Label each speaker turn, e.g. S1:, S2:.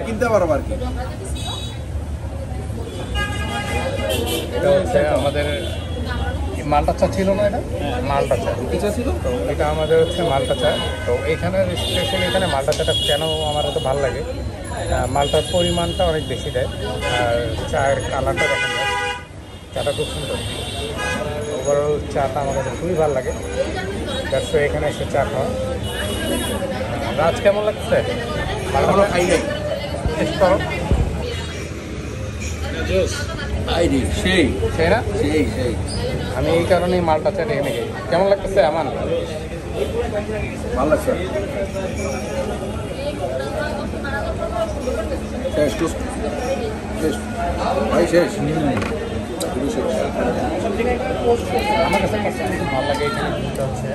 S1: কিনতে পারবো আর কি।
S2: এটা হচ্ছে আমাদের মালটা চা ছিল না, এটা মালটা চা
S1: চা ছিল
S2: তো এটা আমাদের হচ্ছে মালটা চা। তো এখানে স্পেশালি এখানে মালটা চাটা কেন আমার তো ভালো লাগে, মালটার পরিমাণটা অনেক বেশি দেয় আর চায়ের কালারটা দেখেন যায়, চাটা খুব সুন্দর। ওভারঅল চাটা আমার কাছে খুবই ভালো লাগে, ব্যবসা এখানে এসে চা খাওয়া। রাজ কেমন লাগছে?
S1: ভালো খাই নাই
S2: টেস্ট করো।
S1: সেই
S2: সেই না,
S1: সেই সেই
S2: আমি এই কারণেই মালটা চাটা এখানে খাই। কেমন লাগতেছে আমার?
S1: ভালো লাগছে। শেষ শেষ শেষ ভাই শেষ শেষ।
S2: আমার কাছে খুব ভালো লাগে এখানে হচ্ছে